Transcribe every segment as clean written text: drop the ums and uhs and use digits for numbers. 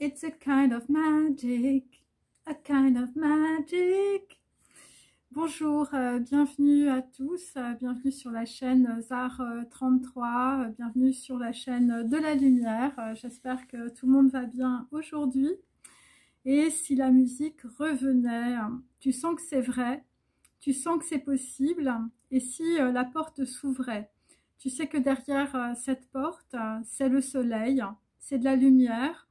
It's a kind of magic, a kind of magic. Bonjour, bienvenue à tous, bienvenue sur la chaîne ZAR 33, bienvenue sur la chaîne de la lumière. J'espère que tout le monde va bien aujourd'hui. Et si la musique revenait, tu sens que c'est vrai, tu sens que c'est possible, et si la porte s'ouvrait, tu sais que derrière cette porte, c'est le soleil, c'est de la lumière.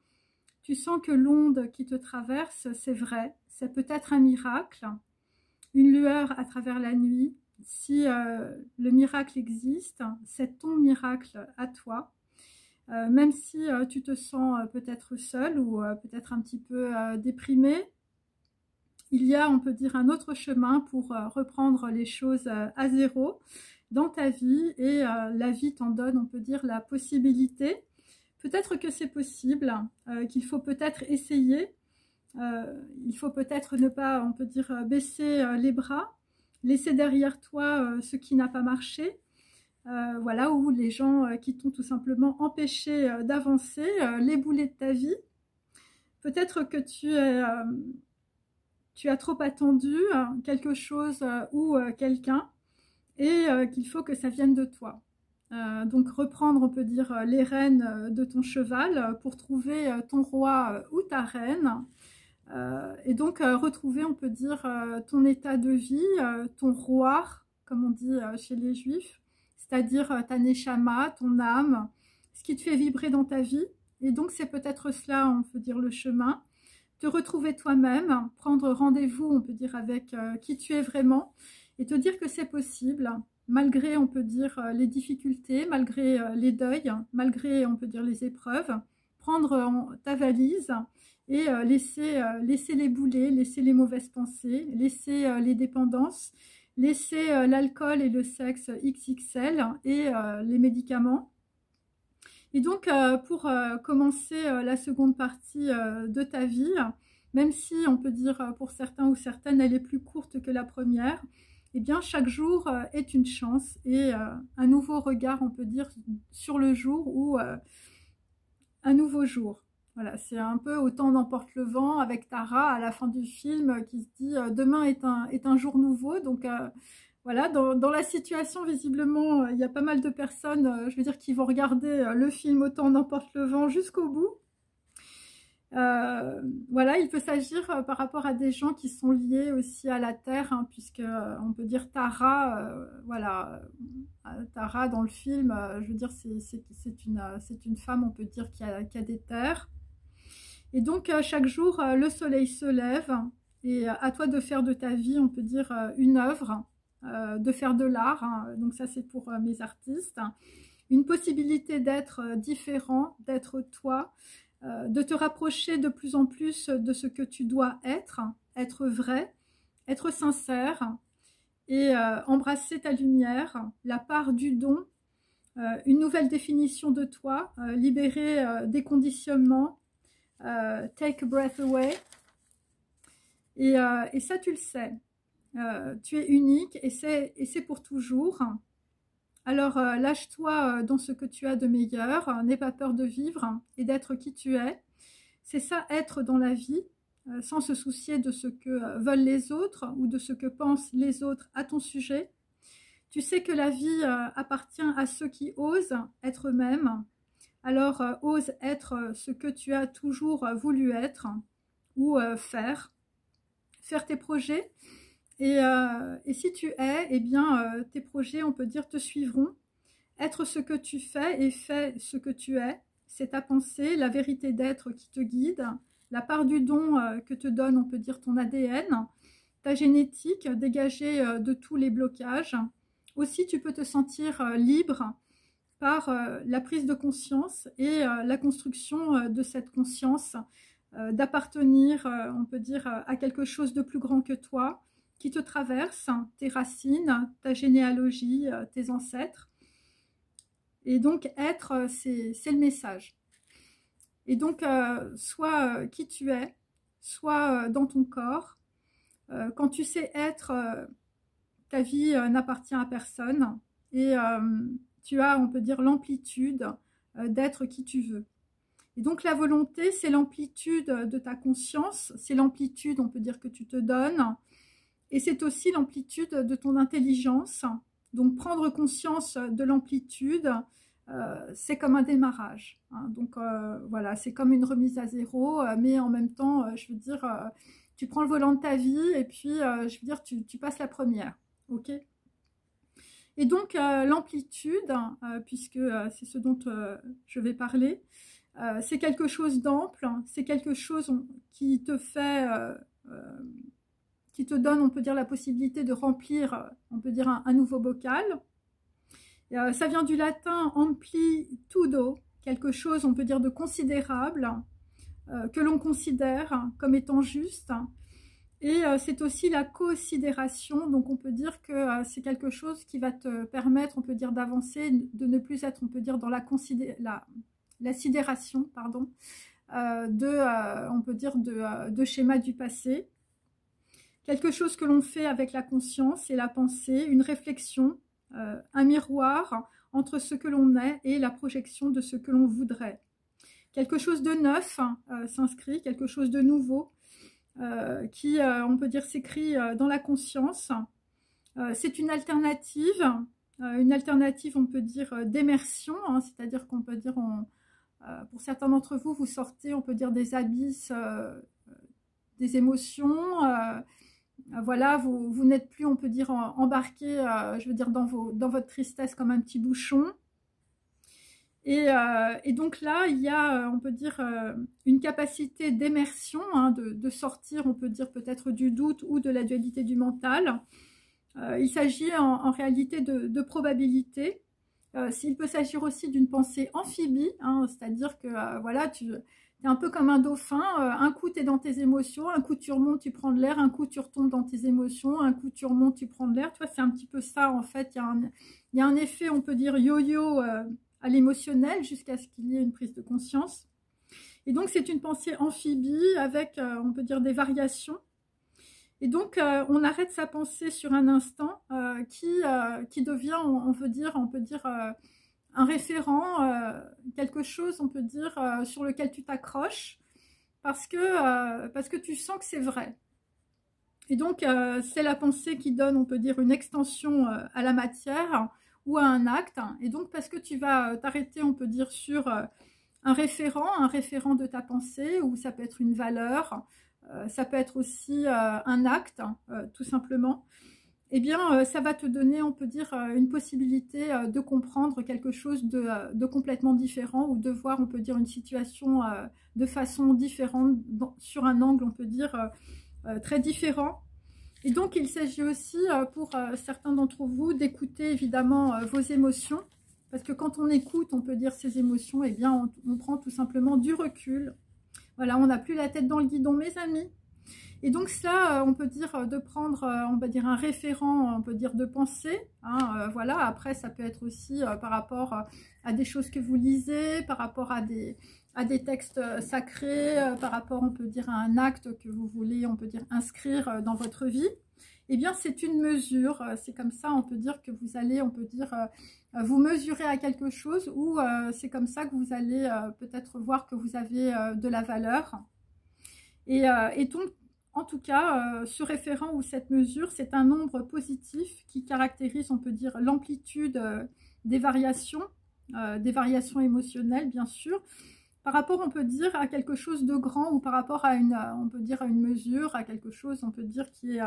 Tu sens que l'onde qui te traverse, c'est vrai, c'est peut-être un miracle, une lueur à travers la nuit. Si le miracle existe, c'est ton miracle à toi. Même si tu te sens peut-être seul ou peut-être un petit peu déprimé, il y a, on peut dire, un autre chemin pour reprendre les choses à zéro dans ta vie, et la vie t'en donne, on peut dire, la possibilité. Peut-être que c'est possible, qu'il faut peut-être essayer, il faut peut-être ne pas, on peut dire, baisser les bras, laisser derrière toi ce qui n'a pas marché, voilà, ou les gens qui t'ont tout simplement empêché d'avancer, les boulets de ta vie. Peut-être que tu as trop attendu quelque chose ou quelqu'un, et qu'il faut que ça vienne de toi. Donc reprendre, on peut dire, les rênes de ton cheval pour trouver ton roi ou ta reine, et donc retrouver, on peut dire, ton état de vie, ton roi, comme on dit chez les juifs, c'est-à-dire ta neshama, ton âme, ce qui te fait vibrer dans ta vie. Et donc c'est peut-être cela, on peut dire, le chemin, te retrouver toi-même, prendre rendez-vous, on peut dire, avec qui tu es vraiment, et te dire que c'est possible, malgré, on peut dire, les difficultés, malgré les deuils, malgré, on peut dire, les épreuves. Prendre ta valise et laisser les boulets, laisser les mauvaises pensées, laisser les dépendances, laisser l'alcool et le sexe XXL et les médicaments. Et donc, pour commencer la seconde partie de ta vie, même si on peut dire pour certains ou certaines, elle est plus courte que la première, eh bien, chaque jour est une chance et un nouveau regard, on peut dire, sur le jour, ou un nouveau jour. Voilà, c'est un peu Autant n'emporte le vent avec Tara à la fin du film qui se dit demain est un jour nouveau. Donc voilà, dans la situation, visiblement, il y a pas mal de personnes, je veux dire, qui vont regarder le film Autant n'emporte le vent jusqu'au bout. Voilà, il peut s'agir par rapport à des gens qui sont liés aussi à la terre, hein, puisque on peut dire Tara, voilà, Tara dans le film, je veux dire, c'est une femme, on peut dire, qui a des terres. Et donc chaque jour, le soleil se lève, et à toi de faire de ta vie, on peut dire, une œuvre, de faire de l'art, hein. Donc ça, c'est pour mes artistes, une possibilité d'être différent, d'être toi, de te rapprocher de plus en plus de ce que tu dois être vrai, être sincère, et embrasser ta lumière, la part du don, une nouvelle définition de toi, libérer des conditionnements, take a breath away, et ça tu le sais, tu es unique, et c'est pour toujours. Alors lâche-toi dans ce que tu as de meilleur, n'aie pas peur de vivre et d'être qui tu es. C'est ça, être dans la vie, sans se soucier de ce que veulent les autres ou de ce que pensent les autres à ton sujet. Tu sais que la vie appartient à ceux qui osent être eux-mêmes. Alors ose être ce que tu as toujours voulu être, ou faire tes projets. Et si tu es, eh bien, tes projets, on peut dire, te suivront. Être ce que tu fais et fais ce que tu es, c'est ta pensée, la vérité d'être qui te guide, la part du don que te donne, on peut dire, ton ADN, ta génétique dégagée de tous les blocages. Aussi, tu peux te sentir libre par la prise de conscience et la construction de cette conscience, d'appartenir, on peut dire, à quelque chose de plus grand que toi, qui te traverse, tes racines, ta généalogie, tes ancêtres. Et donc être, c'est le message. Et donc sois qui tu es, sois dans ton corps. Quand tu sais être, ta vie n'appartient à personne, et tu as, on peut dire, l'amplitude d'être qui tu veux. Et donc la volonté, c'est l'amplitude de ta conscience, c'est l'amplitude, on peut dire, que tu te donnes, et c'est aussi l'amplitude de ton intelligence. Donc prendre conscience de l'amplitude, c'est comme un démarrage, hein. Donc voilà, c'est comme une remise à zéro, mais en même temps, je veux dire, tu prends le volant de ta vie et puis, je veux dire, tu passes la première, ok? Et donc l'amplitude, puisque c'est ce dont je vais parler, c'est quelque chose d'ample, c'est quelque chose qui te fait, qui te donne, on peut dire, la possibilité de remplir, on peut dire, un nouveau bocal. Ça vient du latin amplitudo, quelque chose, on peut dire, de considérable, que l'on considère comme étant juste. Et c'est aussi la considération, donc on peut dire que c'est quelque chose qui va te permettre, on peut dire, d'avancer, de ne plus être, on peut dire, dans la sidération, pardon, on peut dire, de schémas du passé. Quelque chose que l'on fait avec la conscience et la pensée, une réflexion, un miroir entre ce que l'on est et la projection de ce que l'on voudrait. Quelque chose de neuf s'inscrit, quelque chose de nouveau qui, on peut dire, s'écrit dans la conscience. C'est une alternative, on peut dire, d'immersion, hein, c'est-à-dire qu'on peut dire, pour certains d'entre vous, vous sortez, on peut dire, des abysses, des émotions, voilà, vous n'êtes plus, on peut dire, embarqué, je veux dire, dans votre tristesse comme un petit bouchon. Et donc là, il y a, on peut dire, une capacité d'immersion, hein, de sortir, on peut dire, peut-être du doute ou de la dualité du mental. Il s'agit en réalité de probabilité. Il peut s'agir aussi d'une pensée amphibie, hein, c'est-à-dire que voilà, tu es un peu comme un dauphin, un coup tu es dans tes émotions, un coup tu remontes, tu prends de l'air, un coup tu retombes dans tes émotions, un coup tu remontes, tu prends de l'air. Tu vois, c'est un petit peu ça en fait. Il y a un effet, on peut dire, yo-yo à l'émotionnel jusqu'à ce qu'il y ait une prise de conscience. Et donc c'est une pensée amphibie avec, on peut dire, des variations. Et donc on arrête sa pensée sur un instant qui devient, on peut dire un référent, quelque chose, on peut dire, sur lequel tu t'accroches parce que tu sens que c'est vrai. Et donc c'est la pensée qui donne, on peut dire, une extension à la matière ou à un acte. Et donc parce que tu vas t'arrêter, on peut dire, sur un référent de ta pensée, ou ça peut être une valeur, ça peut être aussi un acte, tout simplement. Eh bien, ça va te donner, on peut dire, une possibilité de comprendre quelque chose de complètement différent, ou de voir, on peut dire, une situation de façon différente, sur un angle, on peut dire, très différent. Et donc, il s'agit aussi, pour certains d'entre vous, d'écouter évidemment vos émotions, parce que quand on écoute, on peut dire, ces émotions, eh bien, on prend tout simplement du recul. Voilà, on n'a plus la tête dans le guidon, mes amis. Et donc ça, on peut dire de prendre, on va dire, un référent, on peut dire, de pensée, hein, voilà. Après, ça peut être aussi par rapport à des choses que vous lisez, par rapport à des textes sacrés, par rapport, on peut dire, à un acte que vous voulez, on peut dire, inscrire dans votre vie. Eh bien, c'est une mesure, c'est comme ça, on peut dire, que vous allez, on peut dire, vous mesurer à quelque chose, ou c'est comme ça que vous allez peut-être voir que vous avez de la valeur. Et donc, en tout cas, ce référent ou cette mesure, c'est un nombre positif qui caractérise, on peut dire, l'amplitude des variations émotionnelles, bien sûr, par rapport, on peut dire, à quelque chose de grand, ou par rapport à on peut dire, à une mesure, à quelque chose, on peut dire, qui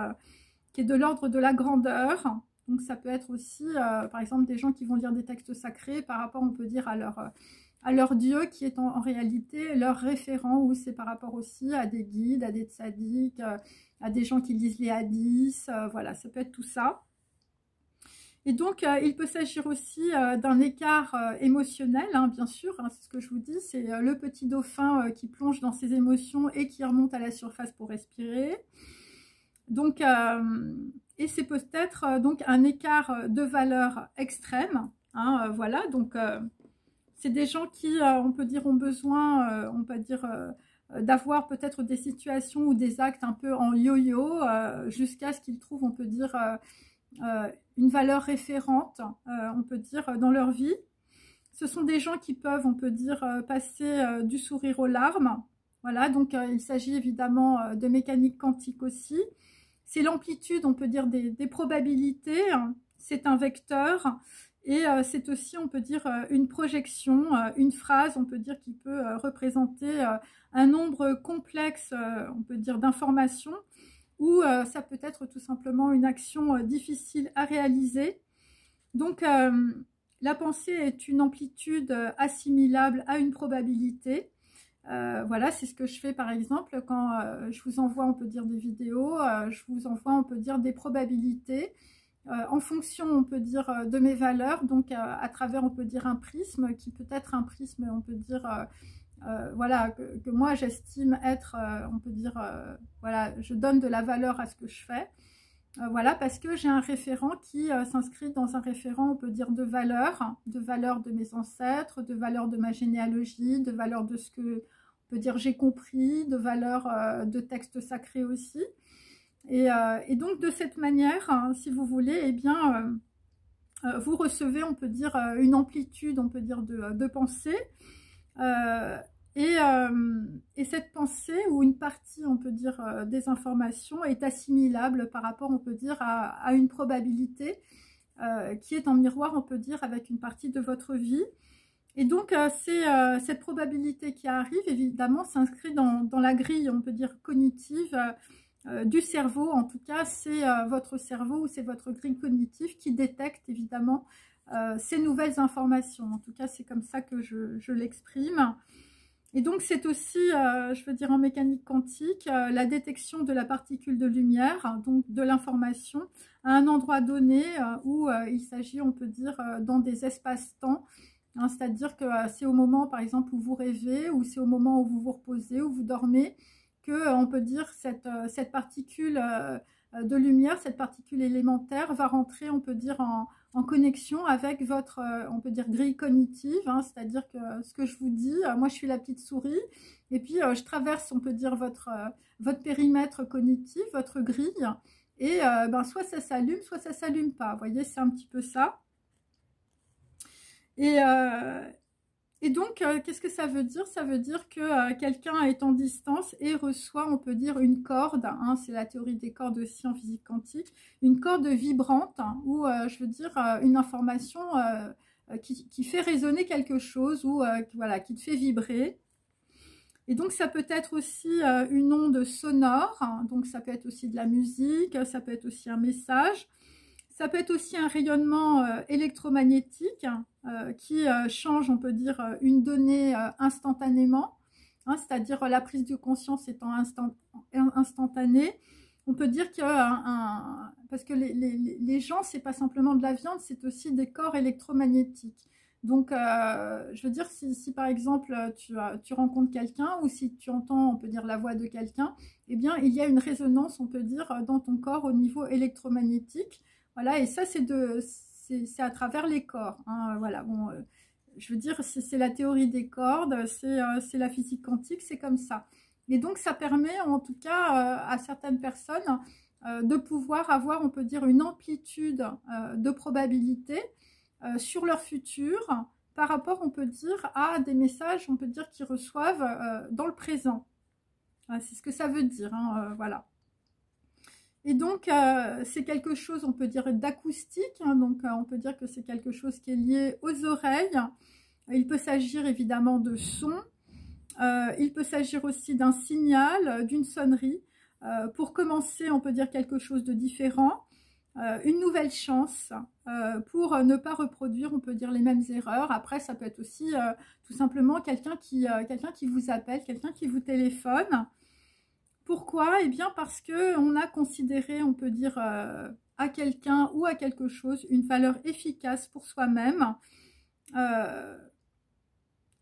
est de l'ordre de la grandeur. Donc ça peut être aussi, par exemple, des gens qui vont lire des textes sacrés par rapport, on peut dire, à leur Dieu, qui est en réalité leur référent, ou c'est par rapport aussi à des guides, à des tzadiks, à des gens qui lisent les hadiths, voilà, ça peut être tout ça. Et donc, il peut s'agir aussi d'un écart émotionnel, hein, bien sûr, hein, c'est ce que je vous dis, c'est le petit dauphin qui plonge dans ses émotions et qui remonte à la surface pour respirer. Donc, et c'est peut-être donc un écart de valeur extrême, hein, voilà, donc c'est des gens qui, on peut dire, ont besoin, on peut dire, d'avoir peut-être des situations ou des actes un peu en yo-yo, jusqu'à ce qu'ils trouvent, on peut dire, une valeur référente, on peut dire, dans leur vie. Ce sont des gens qui peuvent, on peut dire, passer du sourire aux larmes. Voilà, donc il s'agit évidemment de mécanique quantique aussi. C'est l'amplitude, on peut dire, des probabilités. C'est un vecteur. Et c'est aussi, on peut dire, une projection, une phrase, on peut dire, qui peut représenter un nombre complexe, on peut dire, d'informations, ou ça peut être tout simplement une action difficile à réaliser. Donc, la pensée est une amplitude assimilable à une probabilité. Voilà, c'est ce que je fais par exemple quand je vous envoie, on peut dire, des vidéos, je vous envoie, on peut dire, des probabilités. En fonction, on peut dire, de mes valeurs, donc à travers, on peut dire, un prisme, qui peut être un prisme, on peut dire, voilà, que moi j'estime être, on peut dire, voilà, je donne de la valeur à ce que je fais, voilà, parce que j'ai un référent qui s'inscrit dans un référent, on peut dire, de valeurs de mes ancêtres, de valeurs de ma généalogie, de valeurs de ce que, on peut dire, j'ai compris, de valeurs de textes sacrés aussi. Et donc, de cette manière, hein, si vous voulez, eh bien, vous recevez, on peut dire, une amplitude, on peut dire, de pensée. Et cette pensée, ou une partie, on peut dire, des informations, est assimilable par rapport, on peut dire, à une probabilité qui est en miroir, on peut dire, avec une partie de votre vie. Et donc, cette probabilité qui arrive, évidemment, s'inscrit dans la grille, on peut dire, cognitive, du cerveau. En tout cas, c'est votre cerveau ou c'est votre grille cognitive qui détecte évidemment ces nouvelles informations. En tout cas, c'est comme ça que je l'exprime. Et donc, c'est aussi, je veux dire, en mécanique quantique, la détection de la particule de lumière, donc de l'information, à un endroit donné où il s'agit, on peut dire, dans des espaces-temps. Hein, c'est-à-dire que c'est au moment, par exemple, où vous rêvez, ou c'est au moment où vous vous reposez, où vous dormez, que on peut dire cette particule de lumière, cette particule élémentaire va rentrer, on peut dire, en connexion avec votre, on peut dire, grille cognitive, hein, c'est-à-dire que ce que je vous dis, moi je suis la petite souris, et puis je traverse, on peut dire, votre périmètre cognitif, votre grille, et ben, soit ça s'allume, soit ça s'allume pas. Vous voyez, c'est un petit peu ça. Et donc, qu'est-ce que ça veut dire? Ça veut dire que quelqu'un est en distance et reçoit, on peut dire, une corde, hein, c'est la théorie des cordes aussi en physique quantique, une corde vibrante, hein, ou je veux dire une information qui fait résonner quelque chose, ou voilà, qui te fait vibrer. Et donc, ça peut être aussi une onde sonore, hein, donc ça peut être aussi de la musique, ça peut être aussi un message. Ça peut être aussi un rayonnement électromagnétique qui change, on peut dire, une donnée instantanément, hein, c'est-à-dire la prise de conscience étant instantanée. On peut dire que, parce que les gens, c'est pas simplement de la viande, c'est aussi des corps électromagnétiques. Donc, je veux dire, si par exemple, tu rencontres quelqu'un, ou si tu entends, on peut dire, la voix de quelqu'un, eh bien, il y a une résonance, on peut dire, dans ton corps au niveau électromagnétique. Voilà, et ça, c'est à travers les corps. Hein, voilà, bon, je veux dire, c'est la théorie des cordes, c'est la physique quantique, c'est comme ça. Et donc, ça permet, en tout cas, à certaines personnes de pouvoir avoir, on peut dire, une amplitude de probabilité sur leur futur par rapport, on peut dire, à des messages, on peut dire, qu'ils reçoivent dans le présent. C'est ce que ça veut dire, hein, voilà. Et donc, c'est quelque chose, on peut dire, d'acoustique, hein, donc on peut dire que c'est quelque chose qui est lié aux oreilles. Il peut s'agir évidemment de son, il peut s'agir aussi d'un signal, d'une sonnerie. Pour commencer, on peut dire quelque chose de différent, une nouvelle chance pour ne pas reproduire, on peut dire, les mêmes erreurs. Après, ça peut être aussi tout simplement quelqu'un qui vous appelle, quelqu'un qui vous téléphone. Pourquoi? Eh bien parce qu'on a considéré, on peut dire, à quelqu'un ou à quelque chose une valeur efficace pour soi-même,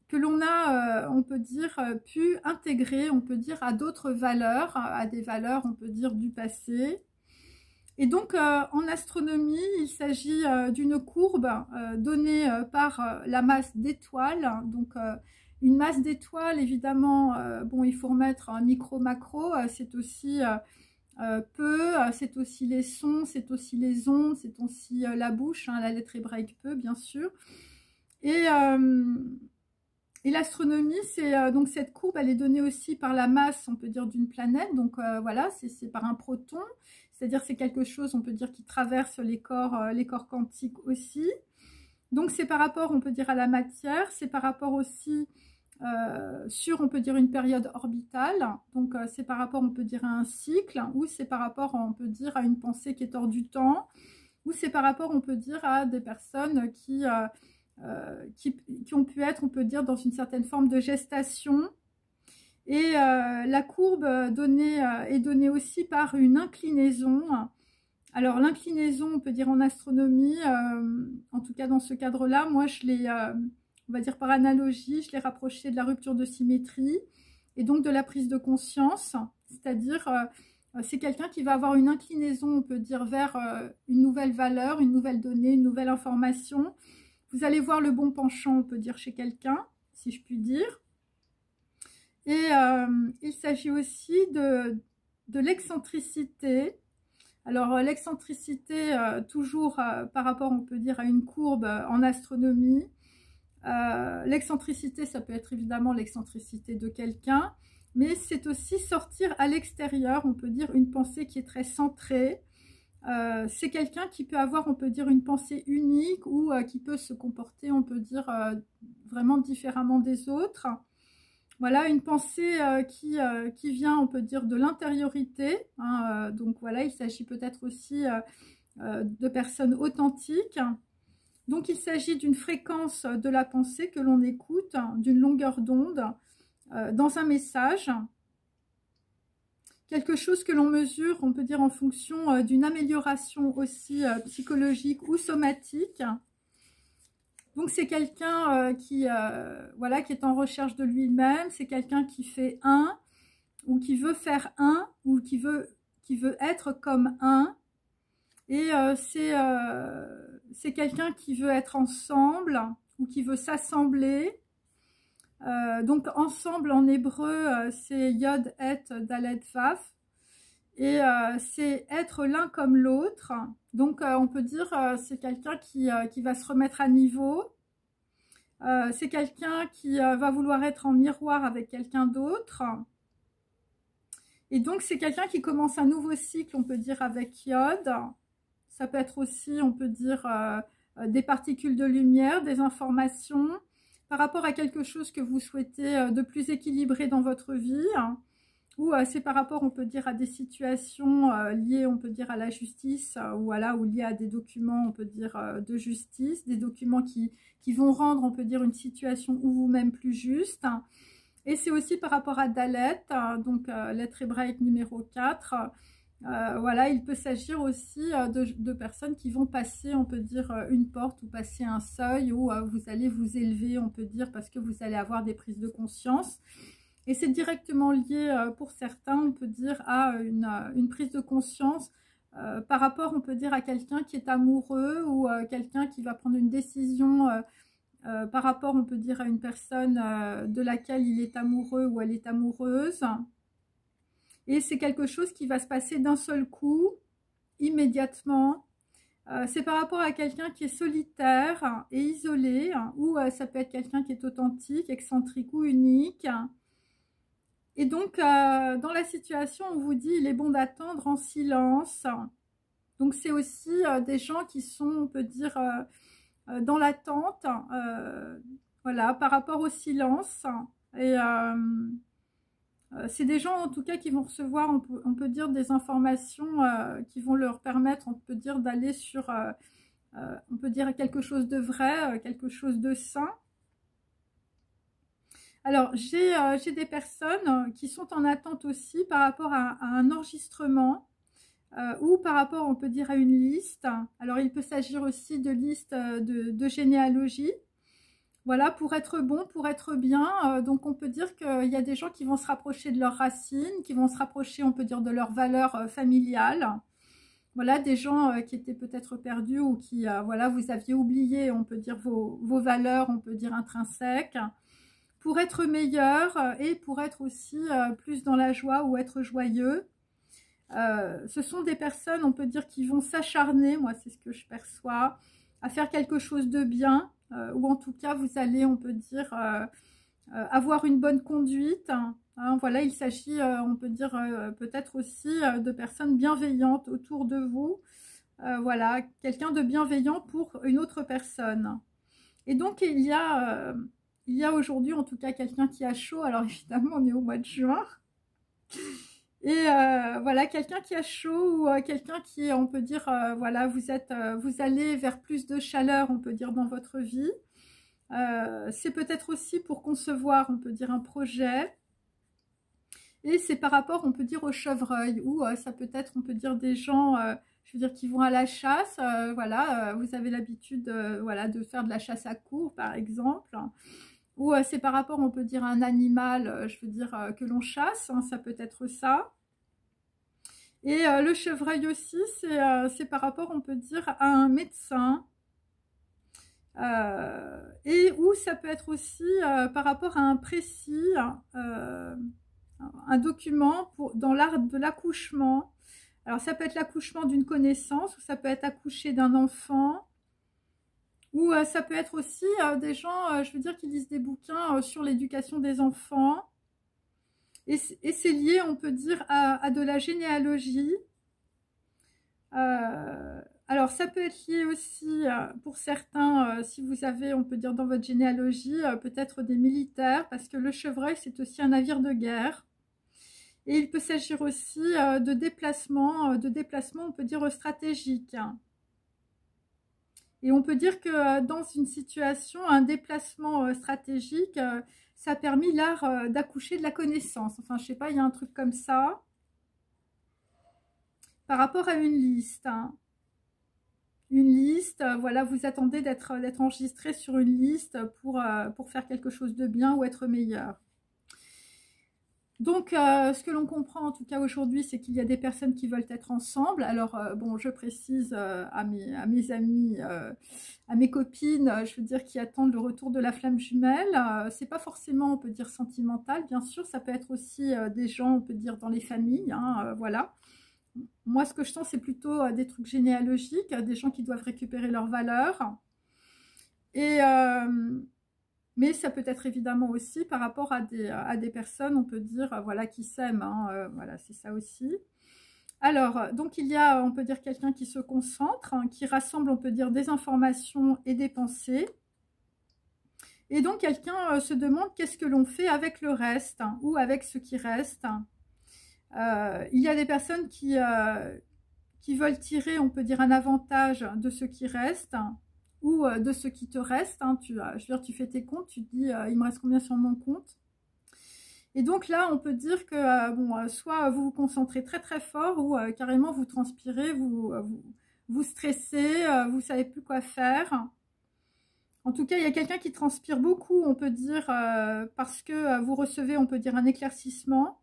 que l'on a, on peut dire, pu intégrer, on peut dire, à d'autres valeurs, à des valeurs, on peut dire, du passé. Et donc, en astronomie, il s'agit d'une courbe donnée par la masse d'étoiles, donc une masse d'étoiles, évidemment, bon, il faut remettre un micro-macro, c'est aussi peu, c'est aussi les sons, c'est aussi les ondes, c'est aussi la bouche, hein, la lettre hébraïque peu, bien sûr. Et l'astronomie, c'est donc cette courbe, elle est donnée aussi par la masse, on peut dire, d'une planète. Donc voilà, c'est par un proton, c'est-à-dire c'est quelque chose, on peut dire, qui traverse les corps quantiques aussi. Donc c'est par rapport, on peut dire, à la matière, c'est par rapport aussi sur, on peut dire, une période orbitale. Donc c'est par rapport, on peut dire, à un cycle, ou c'est par rapport, on peut dire, à une pensée qui est hors du temps, ou c'est par rapport, on peut dire, à des personnes qui ont pu être, on peut dire, dans une certaine forme de gestation. Et la courbe est donnée aussi par une inclinaison. Alors l'inclinaison, on peut dire en astronomie, en tout cas dans ce cadre-là, moi je l'ai, on va dire par analogie, je l'ai rapproché de la rupture de symétrie et donc de la prise de conscience, c'est-à-dire c'est quelqu'un qui va avoir une inclinaison, on peut dire, vers une nouvelle valeur, une nouvelle donnée, une nouvelle information. Vous allez voir le bon penchant, on peut dire, chez quelqu'un, si je puis dire. Et il s'agit aussi de l'excentricité. Alors l'excentricité, toujours par rapport, on peut dire, à une courbe en astronomie. L'excentricité, ça peut être évidemment l'excentricité de quelqu'un, mais c'est aussi sortir à l'extérieur, on peut dire, une pensée qui est très centrée. C'est quelqu'un qui peut avoir, on peut dire, une pensée unique ou qui peut se comporter, on peut dire, vraiment différemment des autres. Voilà, une pensée qui vient, on peut dire, de l'intériorité. Hein, donc voilà, il s'agit peut-être aussi de personnes authentiques. Donc il s'agit d'une fréquence de la pensée que l'on écoute, d'une longueur d'onde dans un message. Quelque chose que l'on mesure, on peut dire, en fonction d'une amélioration aussi psychologique ou somatique. Donc c'est quelqu'un voilà, qui est en recherche de lui-même, c'est quelqu'un qui fait un, ou qui veut faire un, ou qui veut être comme un. Et c'est quelqu'un qui veut être ensemble, ou qui veut s'assembler. Donc ensemble en hébreu, c'est Yod, Et, Dalet, Vav. Et c'est être l'un comme l'autre. Donc on peut dire c'est quelqu'un qui va se remettre à niveau. C'est quelqu'un qui va vouloir être en miroir avec quelqu'un d'autre. Et donc c'est quelqu'un qui commence un nouveau cycle, on peut dire, avec Yod. Ça peut être aussi, on peut dire, des particules de lumière, des informations, par rapport à quelque chose que vous souhaitez de plus équilibré dans votre vie. Ou c'est par rapport, on peut dire, à des situations liées, on peut dire, à la justice, ou liées à des documents, on peut dire, de justice, des documents qui vont rendre, on peut dire, une situation ou vous-même plus juste. Et c'est aussi par rapport à Dalet, donc lettre hébraïque numéro 4. Voilà, il peut s'agir aussi de personnes qui vont passer, on peut dire, une porte ou passer un seuil où vous allez vous élever, on peut dire, parce que vous allez avoir des prises de conscience. Et c'est directement lié, pour certains, on peut dire, à une prise de conscience par rapport, on peut dire, à quelqu'un qui est amoureux ou quelqu'un qui va prendre une décision par rapport, on peut dire, à une personne de laquelle il est amoureux ou elle est amoureuse. Et c'est quelque chose qui va se passer d'un seul coup, immédiatement. C'est par rapport à quelqu'un qui est solitaire et isolé, ou ça peut être quelqu'un qui est authentique, excentrique ou unique. Et donc, dans la situation, on vous dit, il est bon d'attendre en silence. Donc, c'est aussi des gens qui sont, on peut dire, dans l'attente, voilà, par rapport au silence. Et c'est des gens, en tout cas, qui vont recevoir, on peut dire, des informations qui vont leur permettre, on peut dire, d'aller sur, on peut dire, quelque chose de vrai, quelque chose de sain. Alors, j'ai des personnes qui sont en attente aussi par rapport à un enregistrement ou par rapport, on peut dire, à une liste. Alors, il peut s'agir aussi de listes de généalogie. Voilà, pour être bon, pour être bien. Donc, on peut dire qu'il y a des gens qui vont se rapprocher de leurs racines, qui vont se rapprocher, on peut dire, de leurs valeurs familiales. Voilà, des gens qui étaient peut-être perdus ou qui, voilà, vous aviez oublié, on peut dire, vos valeurs, on peut dire, intrinsèques. Pour être meilleur et pour être aussi plus dans la joie ou être joyeux. Ce sont des personnes, on peut dire, qui vont s'acharner, moi c'est ce que je perçois, à faire quelque chose de bien, ou en tout cas vous allez, on peut dire, avoir une bonne conduite. Hein, voilà, il s'agit, on peut dire, peut-être aussi de personnes bienveillantes autour de vous. Voilà, quelqu'un de bienveillant pour une autre personne. Et donc, il y a aujourd'hui, en tout cas, quelqu'un qui a chaud. Alors, évidemment, on est au mois de juin. Et voilà, quelqu'un qui a chaud ou quelqu'un qui, on peut dire, voilà, vous allez vers plus de chaleur, on peut dire, dans votre vie. C'est peut-être aussi pour concevoir, on peut dire, un projet. Et c'est par rapport, on peut dire, au chevreuil. Ou ça peut être, on peut dire, des gens, je veux dire, qui vont à la chasse. Voilà, vous avez l'habitude, voilà, de faire de la chasse à courre, par exemple. Ou c'est par rapport, on peut dire, à un animal, je veux dire, que l'on chasse, hein, ça peut être ça. Et le chevreuil aussi, c'est par rapport, on peut dire, à un médecin. Et ou ça peut être aussi par rapport à un précis, un document dans l'art de l'accouchement. Alors ça peut être l'accouchement d'une connaissance, ou ça peut être accoucher d'un enfant. Ou ça peut être aussi des gens, je veux dire, qui lisent des bouquins sur l'éducation des enfants. Et c'est lié, on peut dire, à de la généalogie. Alors, ça peut être lié aussi, pour certains, si vous avez, on peut dire, dans votre généalogie, peut-être des militaires, parce que le chevreuil, c'est aussi un navire de guerre. Et il peut s'agir aussi de déplacements, on peut dire, stratégiques. Et on peut dire que dans une situation, un déplacement stratégique, ça a permis l'art d'accoucher de la connaissance. Enfin, je sais pas, il y a un truc comme ça. Par rapport à une liste. Hein. Une liste, voilà, vous attendez d'être enregistré sur une liste pour faire quelque chose de bien ou être meilleur. Donc, ce que l'on comprend en tout cas aujourd'hui, c'est qu'il y a des personnes qui veulent être ensemble. Alors, bon, je précise à mes amis, à mes copines, je veux dire, qui attendent le retour de la flamme jumelle. C'est pas forcément, on peut dire, sentimental, bien sûr. Ça peut être aussi des gens, on peut dire, dans les familles, hein, voilà. Moi, ce que je sens, c'est plutôt des trucs généalogiques, des gens qui doivent récupérer leurs valeurs. Et... mais ça peut être évidemment aussi par rapport à des personnes, on peut dire, voilà, qui s'aiment. Hein, voilà, c'est ça aussi. Alors, donc il y a, on peut dire, quelqu'un qui se concentre, hein, qui rassemble, on peut dire, des informations et des pensées. Et donc, quelqu'un se demande qu'est-ce que l'on fait avec le reste, hein, ou avec ce qui reste. Il y a des personnes qui veulent tirer, on peut dire, un avantage de ce qui reste, ou de ce qui te reste. Hein. Je veux dire, tu fais tes comptes, tu te dis, il me reste combien sur mon compte? Et donc là, on peut dire que, bon, soit vous vous concentrez très très fort, ou carrément vous transpirez, vous stressez, vous savez plus quoi faire. En tout cas, il y a quelqu'un qui transpire beaucoup, on peut dire, parce que vous recevez, on peut dire, un éclaircissement.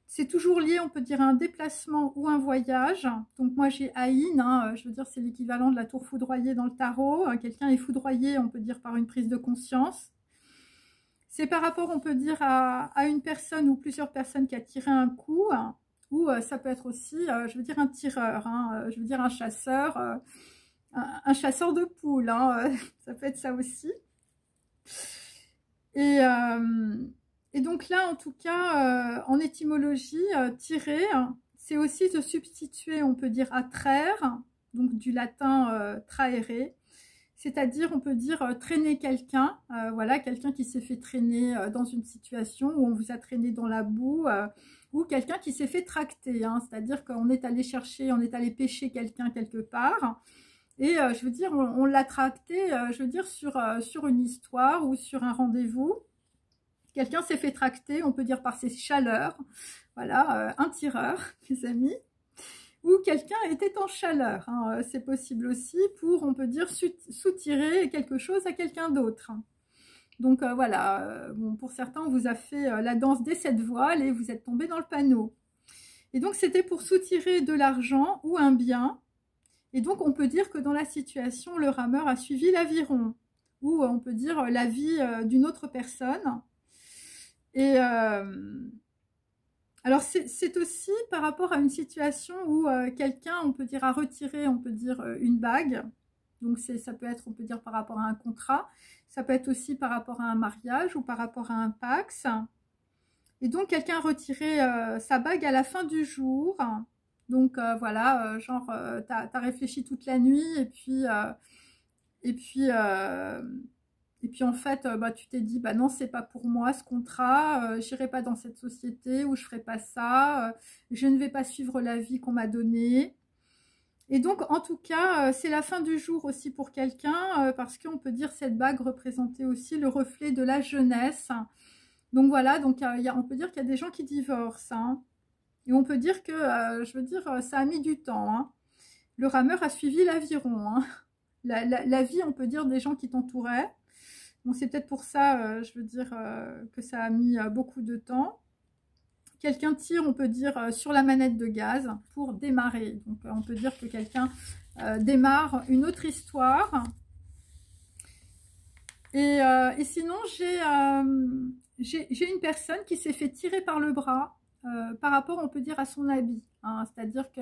C'est toujours lié, on peut dire, à un déplacement ou un voyage. Donc moi j'ai Aïn, hein, je veux dire c'est l'équivalent de la tour foudroyée dans le tarot. Quelqu'un est foudroyé, on peut dire, par une prise de conscience. C'est par rapport, on peut dire, à une personne ou plusieurs personnes qui a tiré un coup. Hein, ou ça peut être aussi, je veux dire, un tireur, hein, je veux dire un chasseur, un chasseur de poules. Hein, ça peut être ça aussi. Et donc là, en tout cas, en étymologie, tirer, c'est aussi se substituer, on peut dire, à traire, donc du latin traere, c'est-à-dire, on peut dire, traîner quelqu'un, voilà, quelqu'un qui s'est fait traîner dans une situation où on vous a traîné dans la boue, ou quelqu'un qui s'est fait tracter, hein, c'est-à-dire qu'on est allé chercher, on est allé pêcher quelqu'un quelque part, et je veux dire, on l'a tracté, je veux dire, sur une histoire ou sur un rendez-vous. Quelqu'un s'est fait tracter, on peut dire, par ses chaleurs. Voilà, un tireur, mes amis. Ou quelqu'un était en chaleur. Hein, c'est possible aussi pour, on peut dire, soutirer quelque chose à quelqu'un d'autre. Donc voilà, bon, pour certains, on vous a fait la danse des 7 voiles et vous êtes tombé dans le panneau. Et donc, c'était pour soutirer de l'argent ou un bien. Et donc, on peut dire que dans la situation, le rameur a suivi l'aviron. Ou on peut dire la vie d'une autre personne. Et alors, c'est aussi par rapport à une situation où quelqu'un, on peut dire, a retiré, on peut dire, une bague. Donc ça peut être, on peut dire, par rapport à un contrat. Ça peut être aussi par rapport à un mariage ou par rapport à un Pacs. Et donc, quelqu'un a retiré sa bague à la fin du jour. Donc, voilà, genre, t'as réfléchi toute la nuit et puis, en fait, bah, tu t'es dit, bah non, c'est pas pour moi ce contrat, j'irai pas dans cette société où je ferai pas ça, je ne vais pas suivre la vie qu'on m'a donnée. Et donc, en tout cas, c'est la fin du jour aussi pour quelqu'un, parce qu'on peut dire cette bague représentait aussi le reflet de la jeunesse. Donc voilà, donc on peut dire qu'il y a des gens qui divorcent, hein. Et on peut dire que, je veux dire, ça a mis du temps, hein. Le rameur a suivi l'aviron, hein. La vie, on peut dire, des gens qui t'entouraient. Bon, c'est peut-être pour ça, je veux dire, que ça a mis beaucoup de temps. Quelqu'un tire, on peut dire, sur la manette de gaz pour démarrer. Donc, on peut dire que quelqu'un démarre une autre histoire. Et sinon, j'ai une personne qui s'est fait tirer par le bras par rapport, on peut dire, à son habit, hein. C'est-à-dire que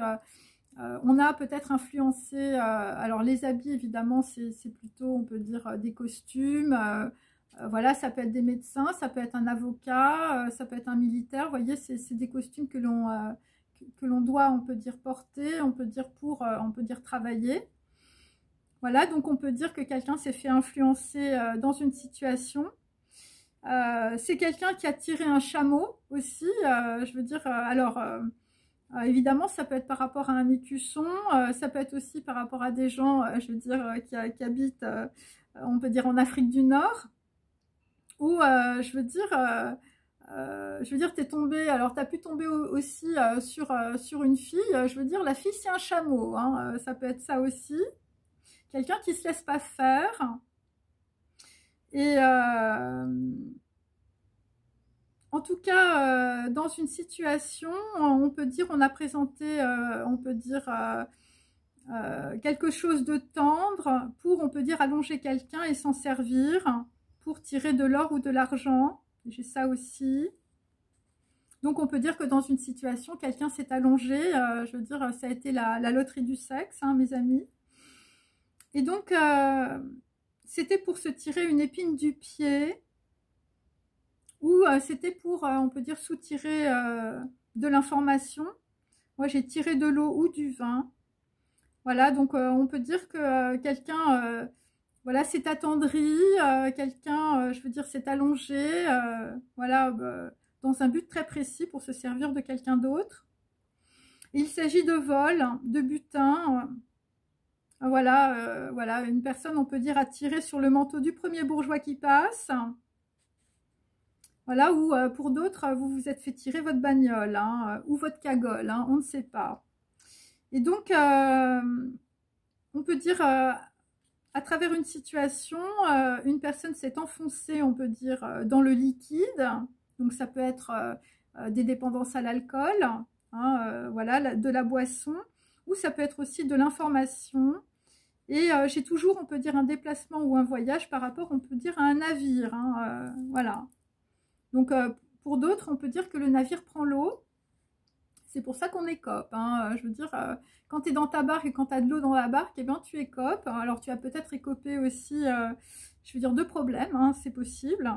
on a peut-être influencé, alors les habits évidemment c'est plutôt, on peut dire, des costumes, voilà, ça peut être des médecins, ça peut être un avocat, ça peut être un militaire, vous voyez, c'est des costumes que l'on doit, on peut dire, porter, on peut dire on peut dire travailler. Voilà, donc on peut dire que quelqu'un s'est fait influencer dans une situation. C'est quelqu'un qui a tiré un chameau aussi, je veux dire, alors... évidemment, ça peut être par rapport à un écusson, ça peut être aussi par rapport à des gens, je veux dire, qui habitent, on peut dire, en Afrique du Nord, où, je veux dire, t'es tombé, alors t'as pu tomber aussi sur une fille, je veux dire, la fille c'est un chameau, hein, ça peut être ça aussi, quelqu'un qui se laisse pas faire, et... en tout cas, dans une situation, on peut dire, on a présenté, on peut dire, quelque chose de tendre pour, on peut dire, allonger quelqu'un et s'en servir pour tirer de l'or ou de l'argent. J'ai ça aussi. Donc, on peut dire que dans une situation, quelqu'un s'est allongé. Je veux dire, ça a été la loterie du sexe, hein, mes amis. Et donc, c'était pour se tirer une épine du pied. Ou c'était pour, on peut dire, soutirer de l'information. Moi, j'ai tiré de l'eau ou du vin. Voilà, donc on peut dire que quelqu'un, voilà, s'est attendri, quelqu'un, je veux dire, s'est allongé, voilà, dans un but très précis pour se servir de quelqu'un d'autre. Il s'agit de vol, de butin. Voilà, voilà, une personne, on peut dire, a tiré sur le manteau du premier bourgeois qui passe. Voilà, ou pour d'autres, vous vous êtes fait tirer votre bagnole, hein, ou votre cagole, hein, on ne sait pas. Et donc, on peut dire, à travers une situation, une personne s'est enfoncée, on peut dire, dans le liquide. Donc, ça peut être des dépendances à l'alcool, hein, voilà, de la boisson, ou ça peut être aussi de l'information. Et j'ai toujours, on peut dire, un déplacement ou un voyage par rapport, on peut dire, à un navire, hein, voilà. Donc, pour d'autres, on peut dire que le navire prend l'eau. C'est pour ça qu'on écope, hein. Je veux dire, quand tu es dans ta barque et quand tu as de l'eau dans la barque, eh bien, tu écopes. Alors, tu as peut-être écopé aussi, je veux dire, de problèmes, hein, c'est possible.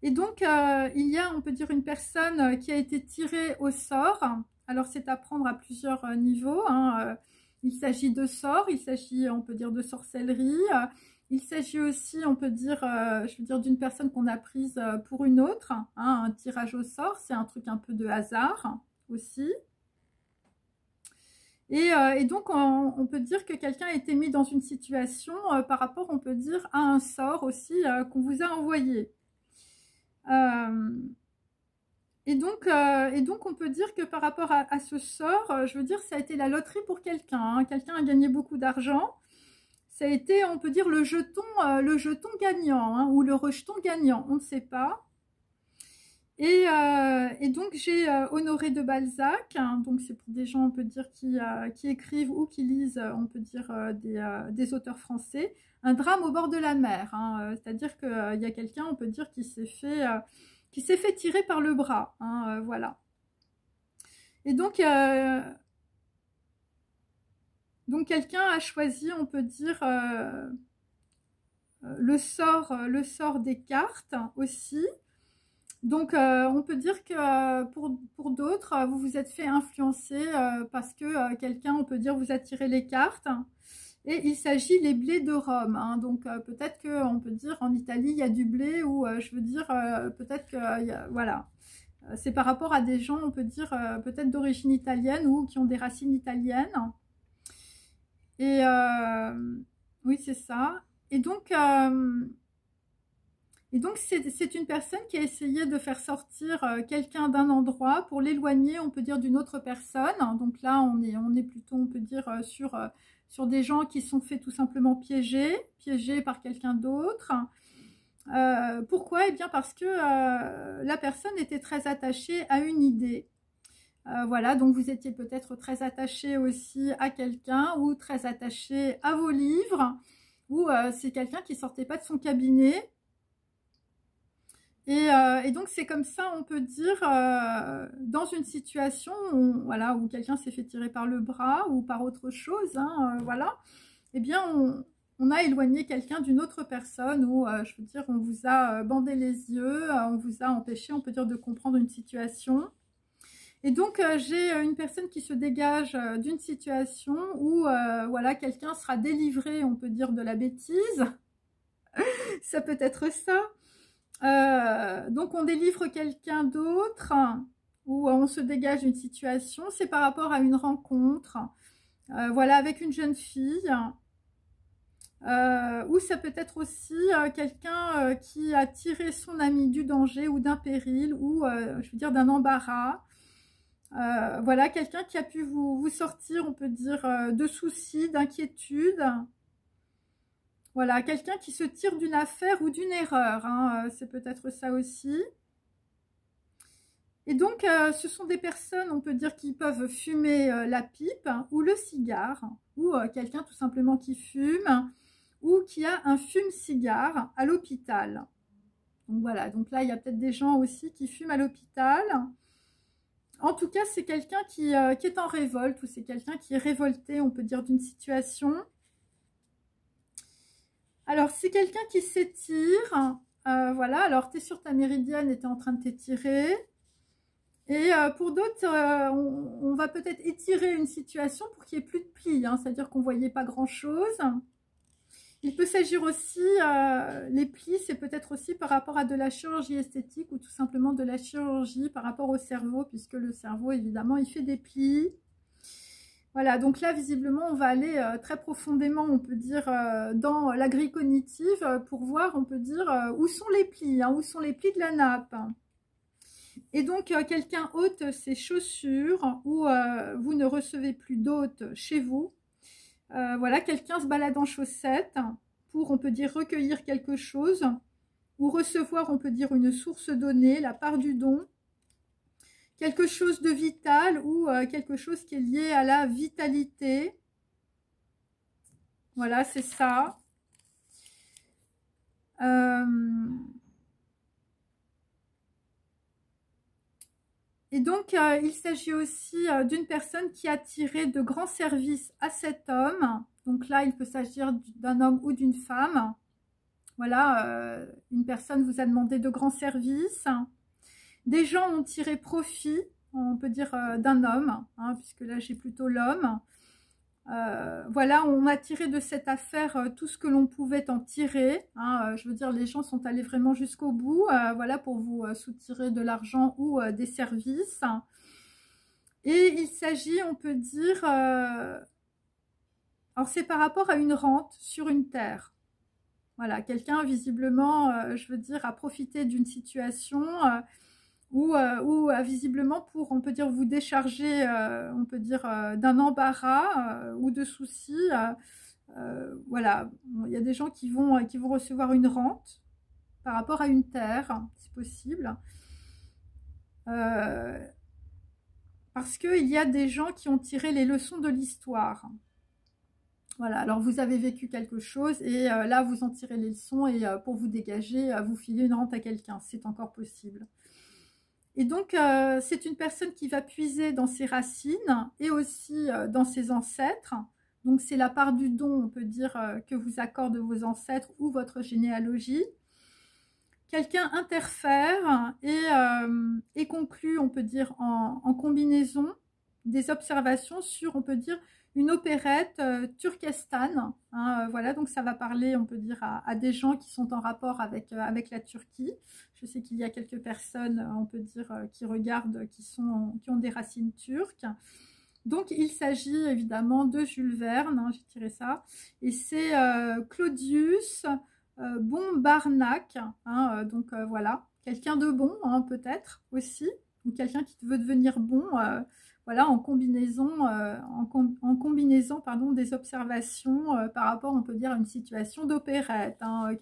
Et donc, il y a, on peut dire, une personne qui a été tirée au sort. Alors, c'est à prendre à plusieurs niveaux, hein. Il s'agit de sorts, il s'agit, on peut dire, de sorcellerie. Il s'agit aussi, on peut dire, je veux dire, d'une personne qu'on a prise pour une autre, hein, un tirage au sort, c'est un truc un peu de hasard aussi. Et donc, on peut dire que quelqu'un a été mis dans une situation par rapport, on peut dire, à un sort aussi qu'on vous a envoyé. Et donc, on peut dire que par rapport à ce sort, je veux dire, ça a été la loterie pour quelqu'un, hein. Quelqu'un a gagné beaucoup d'argent. Ça a été, on peut dire, le jeton gagnant, hein, ou le rejeton gagnant, on ne sait pas. Et donc, j'ai Honoré de Balzac, hein, donc c'est pour des gens, on peut dire, qui écrivent ou qui lisent, on peut dire, des auteurs français. Un drame au bord de la mer, hein, c'est-à-dire qu'il y a quelqu'un, on peut dire, qui s'est fait tirer par le bras, hein, voilà. Et donc, Donc quelqu'un a choisi, on peut dire, le sort des cartes aussi. Donc on peut dire que pour d'autres, vous vous êtes fait influencer parce que quelqu'un, on peut dire, vous a tiré les cartes. Et il s'agit les blés de Rome. Hein. Donc peut-être qu'on peut dire en Italie, il y a du blé, ou je veux dire, peut-être que, voilà. C'est par rapport à des gens, on peut dire, peut-être d'origine italienne ou qui ont des racines italiennes. Et oui, c'est ça. Et donc c'est une personne qui a essayé de faire sortir quelqu'un d'un endroit pour l'éloigner, on peut dire, d'une autre personne. Donc là, on est plutôt, on peut dire, sur des gens qui sont fait tout simplement piégés par quelqu'un d'autre. Pourquoi? Eh bien parce que la personne était très attachée à une idée. Voilà, donc vous étiez peut-être très attaché aussi à quelqu'un ou très attaché à vos livres, ou c'est quelqu'un qui sortait pas de son cabinet. Et donc c'est comme ça, on peut dire, dans une situation voilà, où quelqu'un s'est fait tirer par le bras ou par autre chose, hein, voilà, eh bien on a éloigné quelqu'un d'une autre personne, ou je veux dire, on vous a bandé les yeux, on vous a empêché, on peut dire, de comprendre une situation. Et donc j'ai une personne qui se dégage d'une situation où voilà, quelqu'un sera délivré, on peut dire, de la bêtise. Ça peut être ça. Donc on délivre quelqu'un d'autre, ou on se dégage d'une situation. C'est par rapport à une rencontre, voilà, avec une jeune fille. Ou ça peut être aussi quelqu'un qui a tiré son ami du danger ou d'un péril, ou je veux dire d'un embarras. Voilà, quelqu'un qui a pu vous sortir, on peut dire, de soucis, d'inquiétudes. Voilà, quelqu'un qui se tire d'une affaire ou d'une erreur, hein, c'est peut-être ça aussi. Et donc, ce sont des personnes, on peut dire, qui peuvent fumer la pipe, hein, ou le cigare, ou quelqu'un tout simplement qui fume, ou qui a un fume-cigare à l'hôpital. Donc voilà, donc là, il y a peut-être des gens aussi qui fument à l'hôpital. En tout cas, c'est quelqu'un qui est en révolte, ou c'est quelqu'un qui est révolté, on peut dire, d'une situation. Alors, c'est quelqu'un qui s'étire. Voilà, alors tu es sur ta méridienne et tu es en train de t'étirer. Et pour d'autres, on va peut-être étirer une situation pour qu'il n'y ait plus de plis, hein, c'est-à-dire qu'on ne voyait pas grand-chose. Il peut s'agir aussi, les plis, c'est peut-être aussi par rapport à de la chirurgie esthétique, ou tout simplement de la chirurgie par rapport au cerveau, puisque le cerveau, évidemment, il fait des plis. Voilà, donc là, visiblement, on va aller très profondément, on peut dire, dans la grille cognitive pour voir, on peut dire, où sont les plis, hein, où sont les plis de la nappe. Et donc, quelqu'un ôte ses chaussures, ou vous ne recevez plus d'hôtes chez vous. Voilà, quelqu'un se balade en chaussettes pour, on peut dire, recueillir quelque chose, ou recevoir, on peut dire, une source donnée, la part du don. Quelque chose de vital, ou quelque chose qui est lié à la vitalité. Voilà, c'est ça. Et donc, il s'agit aussi d'une personne qui a tiré de grands services à cet homme. Donc là, il peut s'agir d'un homme ou d'une femme. Voilà, une personne vous a demandé de grands services. Des gens ont tiré profit, on peut dire, d'un homme, hein, puisque là, j'ai plutôt l'homme. Voilà, on a tiré de cette affaire tout ce que l'on pouvait en tirer, hein, je veux dire, les gens sont allés vraiment jusqu'au bout, voilà, pour vous soutirer de l'argent ou des services. Et il s'agit, on peut dire, alors c'est par rapport à une rente sur une terre. Voilà, quelqu'un visiblement, je veux dire, a profité d'une situation ou visiblement pour, on peut dire, vous décharger, on peut dire, d'un embarras ou de soucis. Voilà, il y a des gens qui vont recevoir une rente par rapport à une terre, c'est possible. Parce qu'il y a des gens qui ont tiré les leçons de l'histoire. Voilà, alors vous avez vécu quelque chose et là vous en tirez les leçons et pour vous dégager, vous filez une rente à quelqu'un, c'est encore possible. Et donc, c'est une personne qui va puiser dans ses racines et aussi dans ses ancêtres Donc c'est la part du don, on peut dire, que vous accordent vos ancêtres ou votre généalogie. Quelqu'un interfère et conclut, on peut dire, en combinaison des observations sur, on peut dire, une opérette turkestane. Hein, voilà, donc ça va parler, on peut dire, à des gens qui sont en rapport avec la Turquie. Je sais qu'il y a quelques personnes, on peut dire, qui regardent, qui ont des racines turques. Donc il s'agit évidemment de Jules Verne, hein, j'ai tiré ça, et c'est Claudius Bombarnac, hein, donc voilà, quelqu'un de bon, hein, peut-être aussi, ou quelqu'un qui veut devenir bon, voilà, en combinaison, pardon, des observations par rapport, on peut dire, à une situation d'opérette, hein,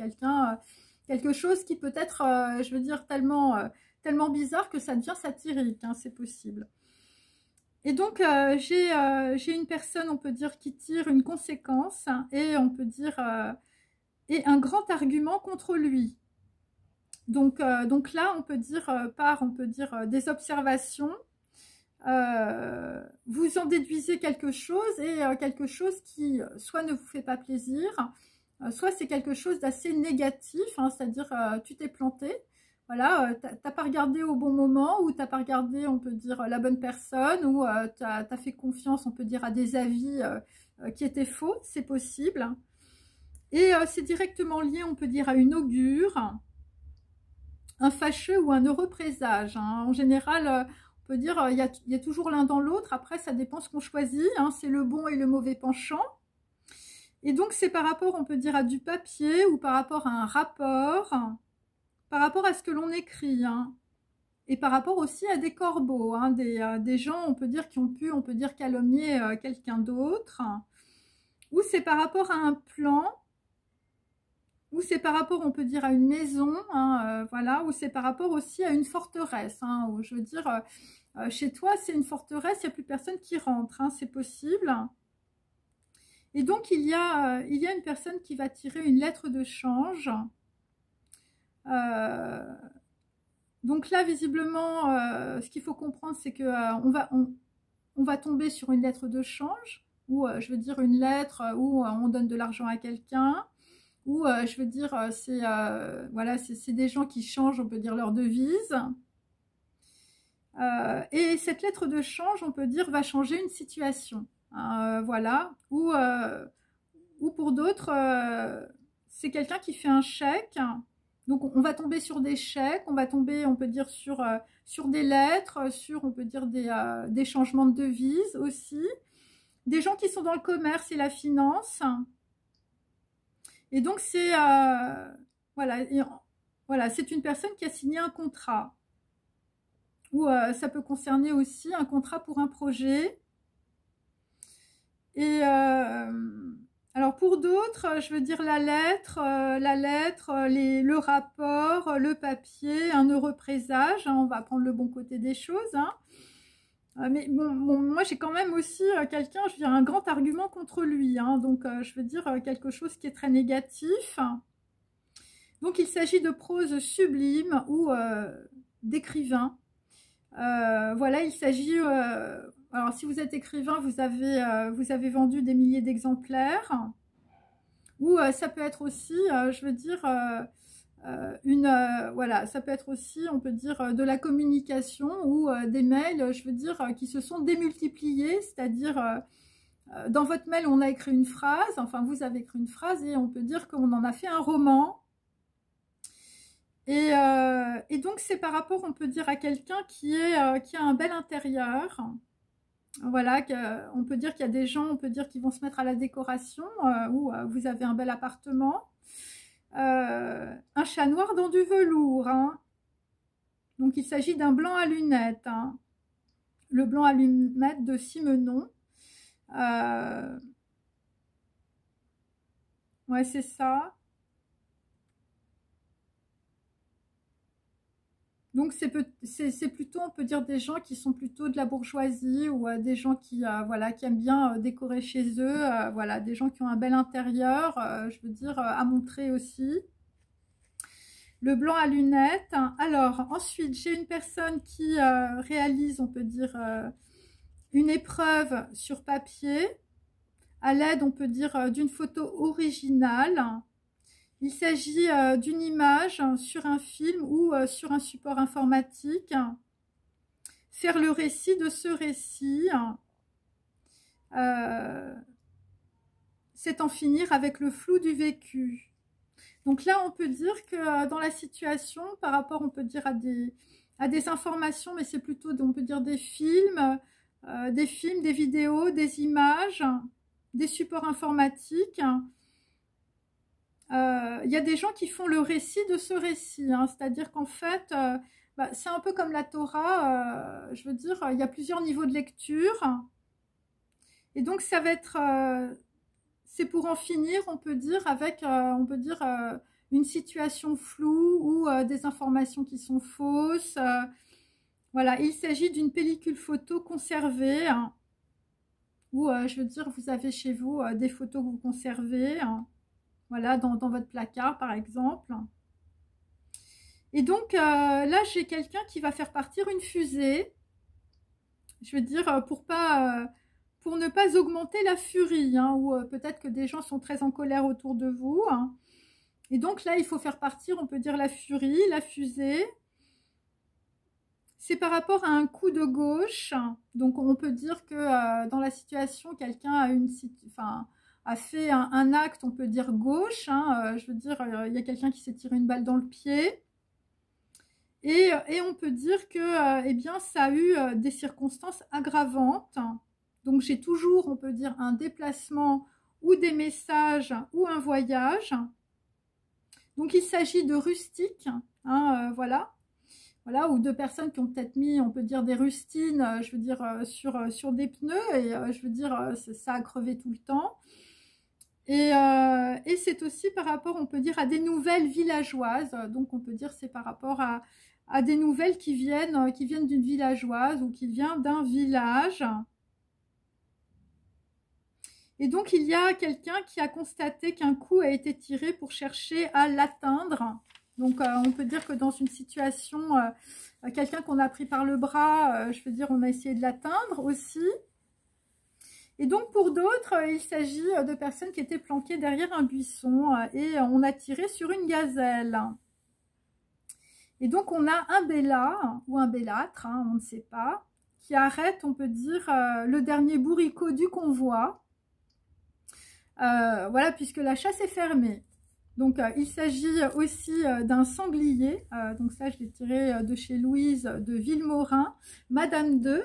quelque chose qui peut être, je veux dire, tellement bizarre que ça devient satirique, hein, c'est possible. Et donc, j'ai une personne, on peut dire, qui tire une conséquence, et on peut dire, et un grand argument contre lui. Donc là, on peut dire, des observations, vous en déduisez quelque chose, et quelque chose qui soit ne vous fait pas plaisir, soit c'est quelque chose d'assez négatif, hein, c'est-à-dire tu t'es planté, voilà, t'as pas regardé au bon moment, ou t'as pas regardé, on peut dire, la bonne personne, ou t'as fait confiance, on peut dire, à des avis qui étaient faux, c'est possible. Et c'est directement lié, on peut dire, à une augure, un fâcheux ou un heureux présage. Hein. En général, on peut dire, il y a toujours l'un dans l'autre. Après, ça dépend ce qu'on choisit. Hein. C'est le bon et le mauvais penchant. Et donc, c'est par rapport, on peut dire, à du papier, ou par rapport à un rapport, par rapport à ce que l'on écrit. Hein. Et par rapport aussi à des corbeaux, hein, des gens, on peut dire, qui ont pu, on peut dire, calomnier quelqu'un d'autre. Ou c'est par rapport à un plan, ou c'est par rapport, on peut dire, à une maison, hein, voilà, ou c'est par rapport aussi à une forteresse, hein, où je veux dire, chez toi, c'est une forteresse, il n'y a plus personne qui rentre, hein, c'est possible. Et donc, il y a une personne qui va tirer une lettre de change. Donc là, visiblement, ce qu'il faut comprendre, c'est que on va tomber sur une lettre de change, ou je veux dire une lettre où on donne de l'argent à quelqu'un, ou je veux dire, voilà, c'est des gens qui changent, on peut dire, leur devise. Et cette lettre de change, on peut dire, va changer une situation. Voilà, ou pour d'autres, c'est quelqu'un qui fait un chèque. Donc on va tomber sur des chèques, on va tomber, on peut dire, sur des lettres, sur, on peut dire, des changements de devises aussi. Des gens qui sont dans le commerce et la finance. Et donc c'est voilà, c'est une personne qui a signé un contrat. Ou ça peut concerner aussi un contrat pour un projet. Et alors pour d'autres, je veux dire la lettre, le rapport, le papier, un heureux présage, hein, on va prendre le bon côté des choses. Hein. Mais bon, moi j'ai quand même aussi quelqu'un, je veux dire, un grand argument contre lui. Hein, donc je veux dire quelque chose qui est très négatif. Donc il s'agit de prose sublime ou d'écrivain. Voilà, il s'agit... alors, si vous êtes écrivain, vous avez vendu des milliers d'exemplaires. Ou ça peut être aussi, je veux dire, voilà, ça peut être aussi, on peut dire, de la communication ou des mails, je veux dire, qui se sont démultipliés. C'est-à-dire, dans votre mail, on a écrit une phrase, enfin, vous avez écrit une phrase et on peut dire qu'on en a fait un roman. Et donc, c'est par rapport, on peut dire, à quelqu'un qui a un bel intérieur. Voilà, on peut dire qu'il y a des gens, on peut dire, qui vont se mettre à la décoration, ou vous avez un bel appartement. Un chat noir dans du velours. Hein. Donc, il s'agit d'un blanc à lunettes. Hein. Le blanc à lunettes de Simenon. Ouais, c'est ça. Donc, c'est plutôt, on peut dire, des gens qui sont plutôt de la bourgeoisie, ou des gens qui, voilà, qui aiment bien décorer chez eux, voilà, des gens qui ont un bel intérieur, je veux dire, à montrer aussi. Le blanc à lunettes. Alors, ensuite, j'ai une personne qui réalise, on peut dire, une épreuve sur papier à l'aide, on peut dire, d'une photo originale. Il s'agit d'une image sur un film ou sur un support informatique. Faire le récit de ce récit, c'est en finir avec le flou du vécu. Donc là, on peut dire que dans la situation, par rapport, on peut dire à des informations, mais c'est plutôt, on peut dire des films, des vidéos, des images, des supports informatiques. Il y a des gens qui font le récit de ce récit, hein, c'est-à-dire qu'en fait, c'est un peu comme la Torah, je veux dire, il y a plusieurs niveaux de lecture, et donc ça va être, c'est pour en finir, on peut dire, avec, une situation floue ou des informations qui sont fausses. Voilà, il s'agit d'une pellicule photo conservée, hein, où, je veux dire, vous avez chez vous des photos que vous conservez, hein, voilà, dans votre placard, par exemple. Et donc, là, j'ai quelqu'un qui va faire partir une fusée, je veux dire, pour ne pas augmenter la furie, hein, ou peut-être que des gens sont très en colère autour de vous, hein. Et donc là, il faut faire partir, on peut dire, la furie, la fusée. C'est par rapport à un coup de gauche. Donc on peut dire que dans la situation, quelqu'un a fait un acte, on peut dire gauche, hein, je veux dire, il y a quelqu'un qui s'est tiré une balle dans le pied. Et on peut dire que eh bien, ça a eu des circonstances aggravantes. Donc j'ai toujours, on peut dire, un déplacement ou des messages ou un voyage. Donc il s'agit de rustiques, hein, voilà, ou de personnes qui ont peut-être mis, on peut dire, des rustines, je veux dire, sur des pneus, et je veux dire, ça a crevé tout le temps. Et c'est aussi par rapport, on peut dire, à des nouvelles villageoises. Donc on peut dire c'est par rapport à des nouvelles qui viennent d'une villageoise ou qui viennent d'un village. Et donc, il y a quelqu'un qui a constaté qu'un coup a été tiré pour chercher à l'atteindre. Donc, on peut dire que dans une situation, quelqu'un qu'on a pris par le bras, je veux dire, on a essayé de l'atteindre aussi. Et donc, pour d'autres, il s'agit de personnes qui étaient planquées derrière un buisson et on a tiré sur une gazelle. Et donc, on a un bélat ou un bellâtre, hein, on ne sait pas, qui arrête, on peut dire, le dernier bourricot du convoi. Voilà, puisque la chasse est fermée. Donc, il s'agit aussi d'un sanglier. Donc, ça, je l'ai tiré de chez Louise de Villemorin, Madame 2.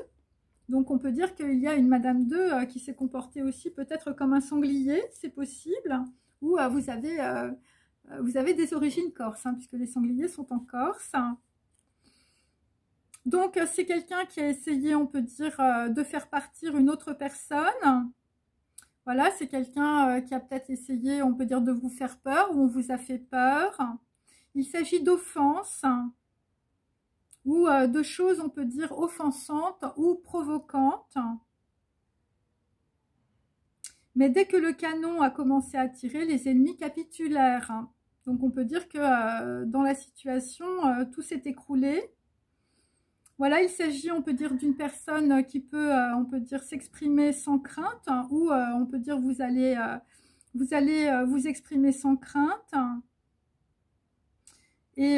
Donc, on peut dire qu'il y a une Madame 2 qui s'est comportée aussi peut-être comme un sanglier, c'est possible. Ou vous avez des origines corses, hein, puisque les sangliers sont en Corse. Donc, c'est quelqu'un qui a essayé, on peut dire, de faire partir une autre personne. Voilà, c'est quelqu'un qui a peut-être essayé, on peut dire, de vous faire peur ou on vous a fait peur. Il s'agit d'offenses ou de choses, on peut dire, offensantes ou provocantes. Mais dès que le canon a commencé à tirer, les ennemis capitulèrent. Donc on peut dire que dans la situation, tout s'est écroulé. Voilà, il s'agit, on peut dire, d'une personne qui peut, on peut dire, s'exprimer sans crainte, ou on peut dire vous allez vous exprimer sans crainte. Et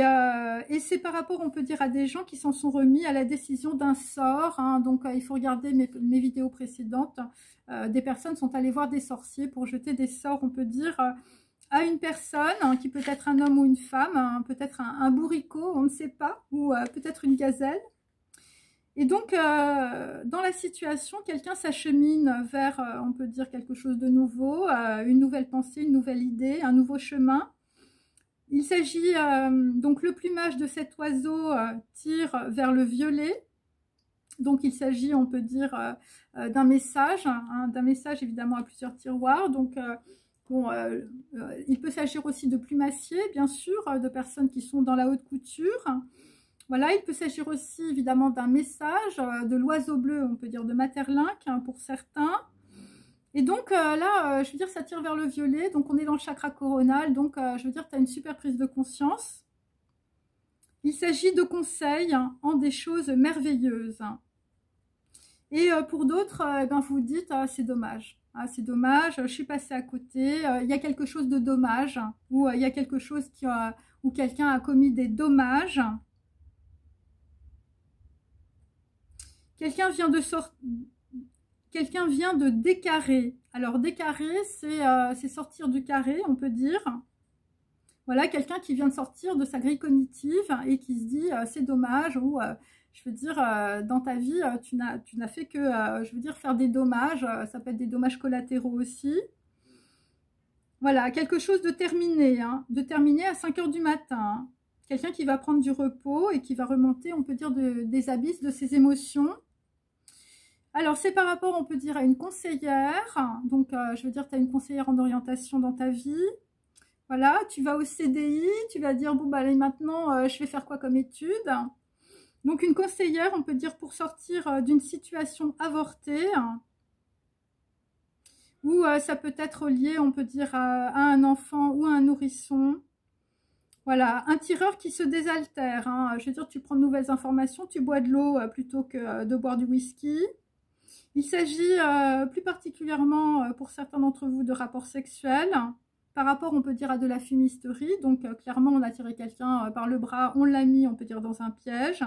c'est par rapport, on peut dire, à des gens qui s'en sont remis à la décision d'un sort, hein. Donc il faut regarder mes vidéos précédentes. Des personnes sont allées voir des sorciers pour jeter des sorts, on peut dire, à une personne, hein, qui peut être un homme ou une femme, hein, peut-être un bourricot, on ne sait pas, ou peut-être une gazelle. Et donc, dans la situation, quelqu'un s'achemine vers, on peut dire, quelque chose de nouveau, une nouvelle pensée, une nouvelle idée, un nouveau chemin. Il s'agit, donc le plumage de cet oiseau tire vers le violet. Donc, il s'agit, on peut dire, d'un message, hein, d'un message évidemment à plusieurs tiroirs. Donc, bon, il peut s'agir aussi de plumassiers, bien sûr, de personnes qui sont dans la haute couture. Voilà, il peut s'agir aussi évidemment d'un message, de l'oiseau bleu, on peut dire de Maeterlinck, hein, pour certains. Et donc là, je veux dire, ça tire vers le violet, donc on est dans le chakra coronal, donc je veux dire, tu as une super prise de conscience. Il s'agit de conseils, hein, en des choses merveilleuses. Et pour d'autres, eh ben, vous vous dites, ah, c'est dommage. Ah, c'est dommage, je suis passée à côté, il y a quelque chose de dommage, ou il y a quelque chose où quelqu'un a commis des dommages. Quelqu'un vient de décarrer. Alors décarrer, c'est sortir du carré, on peut dire. Voilà, quelqu'un qui vient de sortir de sa grille cognitive et qui se dit c'est dommage, ou je veux dire, dans ta vie, tu n'as fait que, je veux dire, faire des dommages, ça peut être des dommages collatéraux aussi. Voilà, quelque chose de terminé, hein, de terminé à 5 h du matin. Hein. Quelqu'un qui va prendre du repos et qui va remonter, on peut dire, des abysses de ses émotions. Alors, c'est par rapport, on peut dire, à une conseillère. Donc, je veux dire, tu as une conseillère en orientation dans ta vie. Voilà, tu vas au CDI, tu vas dire, bon, bah, allez, maintenant, je vais faire quoi comme étude? Donc, une conseillère, on peut dire, pour sortir d'une situation avortée, ou ça peut être lié, on peut dire, à un enfant ou à un nourrisson. Voilà, un tireur qui se désaltère. Hein. Je veux dire, tu prends de nouvelles informations, tu bois de l'eau plutôt que de boire du whisky. Il s'agit plus particulièrement pour certains d'entre vous de rapports sexuels. Par rapport, on peut dire, à de la fumisterie. Donc, clairement, on a tiré quelqu'un par le bras, on l'a mis, on peut dire, dans un piège.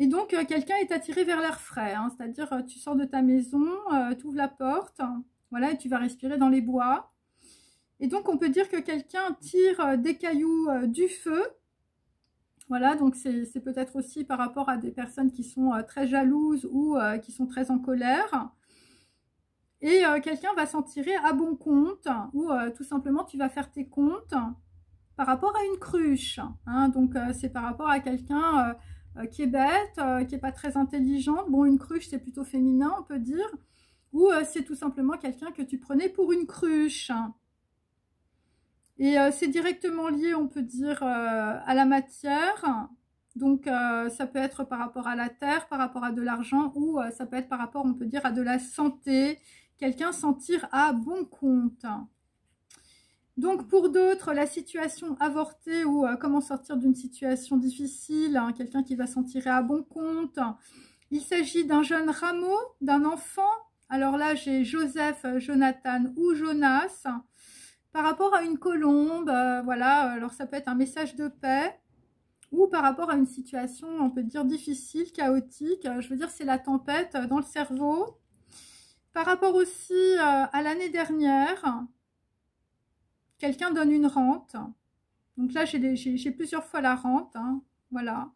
Et donc, quelqu'un est attiré vers l'air frais. Hein, c'est-à-dire, tu sors de ta maison, tu ouvres la porte, voilà, et tu vas respirer dans les bois. Et donc, on peut dire que quelqu'un tire des cailloux du feu. Voilà, donc c'est peut-être aussi par rapport à des personnes qui sont très jalouses ou qui sont très en colère. Et quelqu'un va s'en tirer à bon compte, ou tout simplement tu vas faire tes comptes par rapport à une cruche. Hein, donc c'est par rapport à quelqu'un qui est bête, qui n'est pas très intelligente. Bon, une cruche c'est plutôt féminin, on peut dire. Ou c'est tout simplement quelqu'un que tu prenais pour une cruche. Et c'est directement lié, on peut dire, à la matière. Donc, ça peut être par rapport à la terre, par rapport à de l'argent, ou ça peut être par rapport, on peut dire, à de la santé. Quelqu'un s'en tire à bon compte. Donc, pour d'autres, la situation avortée ou comment sortir d'une situation difficile, hein, quelqu'un qui va s'en tirer à bon compte. Il s'agit d'un jeune rameau, d'un enfant. Alors là, j'ai Joseph, Jonathan ou Jonas. Par rapport à une colombe, voilà, alors ça peut être un message de paix, ou par rapport à une situation, on peut dire, difficile, chaotique, je veux dire, c'est la tempête dans le cerveau. Par rapport aussi à l'année dernière, quelqu'un donne une rente, donc là, j'ai plusieurs fois la rente, hein, voilà.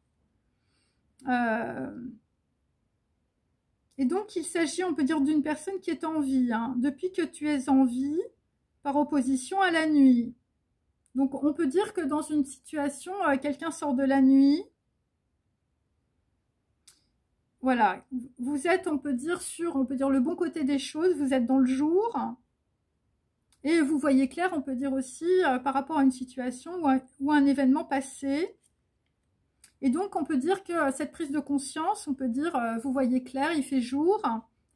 Et donc, il s'agit, on peut dire, d'une personne qui est en vie, hein, depuis que tu es en vie, par opposition à la nuit. Donc, on peut dire que dans une situation, quelqu'un sort de la nuit. Voilà, vous êtes, on peut dire, le bon côté des choses, vous êtes dans le jour. Et vous voyez clair, on peut dire aussi, par rapport à une situation ou un événement passé. Et donc, on peut dire que cette prise de conscience, on peut dire, vous voyez clair, il fait jour.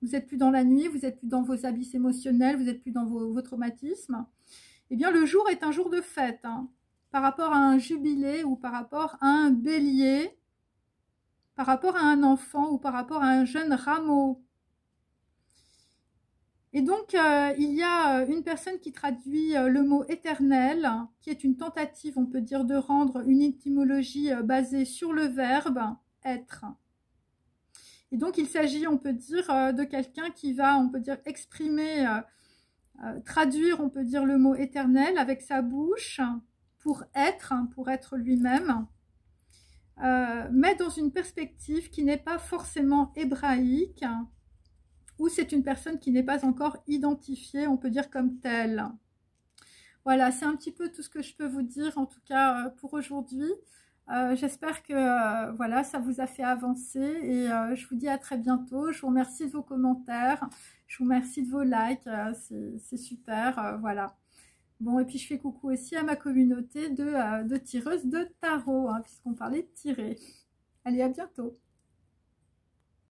Vous n'êtes plus dans la nuit, vous n'êtes plus dans vos abysses émotionnels, vous n'êtes plus dans vos traumatismes. Eh bien, le jour est un jour de fête, hein, par rapport à un jubilé ou par rapport à un bélier, par rapport à un enfant ou par rapport à un jeune rameau. Et donc, il y a une personne qui traduit le mot éternel, qui est une tentative, on peut dire, de rendre une étymologie basée sur le verbe être. Et donc, il s'agit, on peut dire, de quelqu'un qui va, on peut dire, exprimer, traduire, on peut dire, le mot éternel avec sa bouche pour être lui-même, mais dans une perspective qui n'est pas forcément hébraïque, ou c'est une personne qui n'est pas encore identifiée, on peut dire, comme telle. Voilà, c'est un petit peu tout ce que je peux vous dire, en tout cas, pour aujourd'hui. J'espère que voilà, ça vous a fait avancer et je vous dis à très bientôt. Je vous remercie de vos commentaires, je vous remercie de vos likes, c'est super, voilà. Bon, et puis je fais coucou aussi à ma communauté de tireuses de tarot, hein, puisqu'on parlait de tirer. Allez, à bientôt.